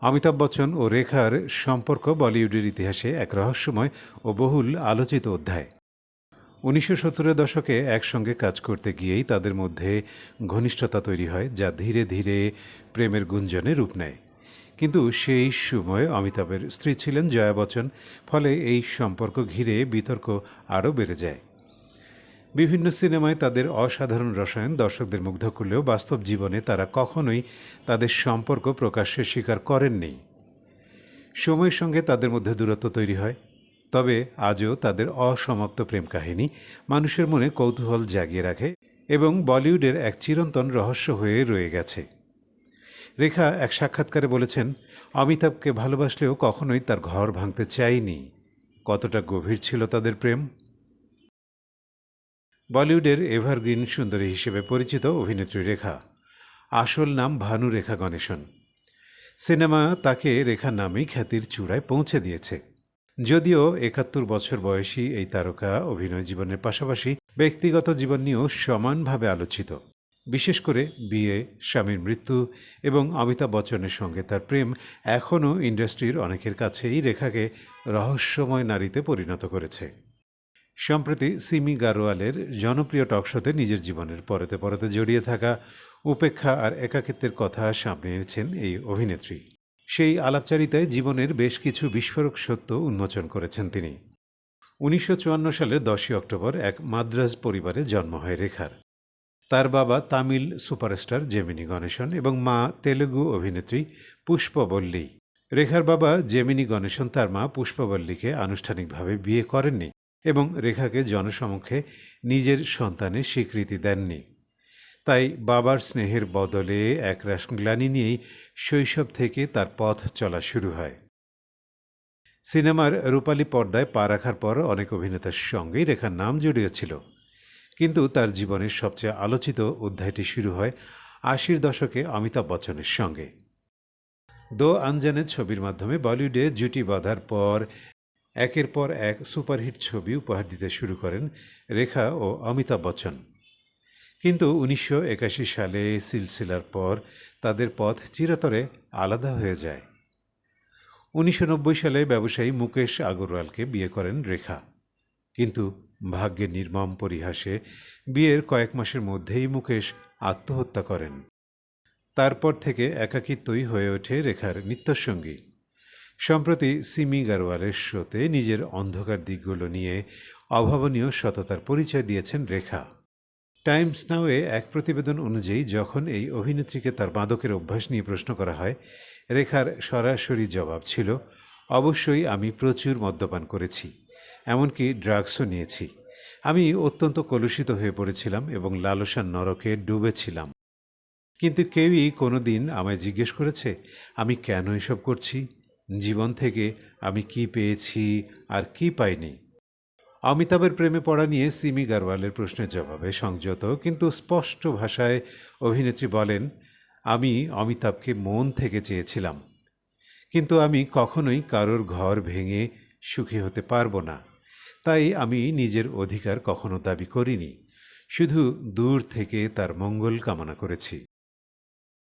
অমিতাভ বচ্চন ও রেখার সম্পর্ক বলিউডের ইতিহাসে এক রহস্যময় ও বহুল আলোচিত অধ্যায়। ১৯৭০-এর দশকে একসঙ্গে কাজ করতে গিয়েই তাদের মধ্যে ঘনিষ্ঠতা তৈরি হয়, যা ধীরে ধীরে প্রেমের গুঞ্জনে রূপ নেয়। কিন্তু সেই সময় অমিতাভের স্ত্রী ছিলেন জয়া বচ্চন, ফলে এই সম্পর্ক ঘিরে বিতর্ক আরও বেড়ে যায়। বিভিন্ন সিনেমায় তাদের অসাধারণ রসায়ন দর্শকদের মুগ্ধ করলেও বাস্তব জীবনে তারা কখনোই তাদের সম্পর্ক প্রকাশ্যে স্বীকার করেননি। সময়ের সঙ্গে তাদের মধ্যে দূরত্ব তৈরি হয়, তবে আজও তাদের অসমাপ্ত প্রেম কাহিনী মানুষের মনে কৌতূহল জাগিয়ে রাখে এবং বলিউডের এক চিরন্তন রহস্য হয়ে রয়ে গেছে। রেখা এক সাক্ষাৎকারে বলেছেন, অমিতাভকে ভালোবাসলেও কখনোই তার ঘর ভাঙতে চাইনি। কতটা গভীর ছিল তাদের প্রেম! বলিউডের এভারগ্রিন সুন্দরী হিসেবে পরিচিত অভিনেত্রী রেখা। আসল নাম ভানু রেখা গণেশন। সিনেমা তাকে রেখা নামেই খ্যাতির চূড়ায় পৌঁছে দিয়েছে। যদিও ৭১ বছর বয়সী এই তারকা অভিনয় জীবনের পাশাপাশি ব্যক্তিগত জীবন নিয়েও সমানভাবে আলোচিত। বিশেষ করে বিয়ে, স্বামীর মৃত্যু এবং অমিতাভ বচ্চনের সঙ্গে তার প্রেম এখনও ইন্ডাস্ট্রির অনেকের কাছেই রেখাকে রহস্যময় নারীতে পরিণত করেছে। সম্প্রতি সিমি গারওয়ালের জনপ্রিয় টকশোতে নিজের জীবনের পরতে পরতে জড়িয়ে থাকা উপেক্ষা আর একাকিত্বের কথা সামনে এনেছেন এই অভিনেত্রী। সেই আলাপচারিতায় জীবনের বেশ কিছু বিস্ফোরক সত্য উন্মোচন করেছেন তিনি। ১৯৫৪ সালের ১০ই অক্টোবর এক মাদ্রাজ পরিবারে জন্ম হয় রেখার। তার বাবা তামিল সুপারস্টার জেমিনি গণেশন এবং মা তেলুগু অভিনেত্রী পুষ্পবল্লী। রেখার বাবা জেমিনি গণেশন তার মা পুষ্পবল্লীকে আনুষ্ঠানিকভাবে বিয়ে করেননি এবং রেখাকে জনসমক্ষে নিজের সন্তানের স্বীকৃতি দেননি। তাই বাবার স্নেহের বদলে একরাশ গ্লানি নিয়েই শৈশব থেকে তার পথ চলা শুরু হয়। সিনেমার রূপালী পর্দায় পা রাখার পর অনেক অভিনেতার সঙ্গেই রেখার নাম জড়িয়েছিল, কিন্তু তার জীবনের সবচেয়ে আলোচিত অধ্যায়টি শুরু হয় ৮০-র দশকে অমিতাভ বচ্চনের সঙ্গে। দো আনজানে ছবির মাধ্যমে বলিউডে জুটি বাঁধার পর একের পর এক সুপারহিট ছবি উপহার দিতে শুরু করেন রেখা ও অমিতাভ বচ্চন। কিন্তু ১৯৮১ সালে সিলসিলার পর তাদের পথ চিরতরে আলাদা হয়ে যায়। ১৯৯০ সালে ব্যবসায়ী মুকেশ আগরওয়ালকে বিয়ে করেন রেখা, কিন্তু ভাগ্যের নির্মম পরিহাসে বিয়ের কয়েক মাসের মধ্যেই মুকেশ আত্মহত্যা করেন। তারপর থেকে একাকিত্বই হয়ে ওঠে রেখার নিত্যসঙ্গী। সম্প্রতি সিমি গারওয়ালের শোতে নিজের অন্ধকার দিকগুলো নিয়ে অভাবনীয় সততার পরিচয় দিয়েছেন রেখা। টাইমস নাওয়ে এক প্রতিবেদন অনুযায়ী যখন এই অভিনেত্রীকে তার মাদকের অভ্যাস নিয়ে প্রশ্ন করা হয়, রেখার সরাসরি জবাব ছিল, অবশ্যই আমি প্রচুর মদ্যপান করেছি, এমনকি ড্রাগসও নিয়েছি। আমি অত্যন্ত কলুষিত হয়ে পড়েছিলাম এবং লালসার নরকে ডুবেছিলাম। কিন্তু কেউই কোনো দিন আমায় জিজ্ঞেস করেছে আমি কেন এসব করছি, জীবন থেকে আমি কি পেয়েছি আর কি পাইনি। অমিতাভের প্রেমে পড়া নিয়ে সিমি গারওয়ালের প্রশ্নের জবাবে সংযত কিন্তু স্পষ্ট ভাষায় অভিনেত্রী বলেন, আমি অমিতাভকে মন থেকে চেয়েছিলাম, কিন্তু আমি কখনোই কারোর ঘর ভেঙে সুখী হতে পারবো না। তাই আমি নিজের অধিকার কখনো দাবি করিনি, শুধু দূর থেকে তার মঙ্গল কামনা করেছি।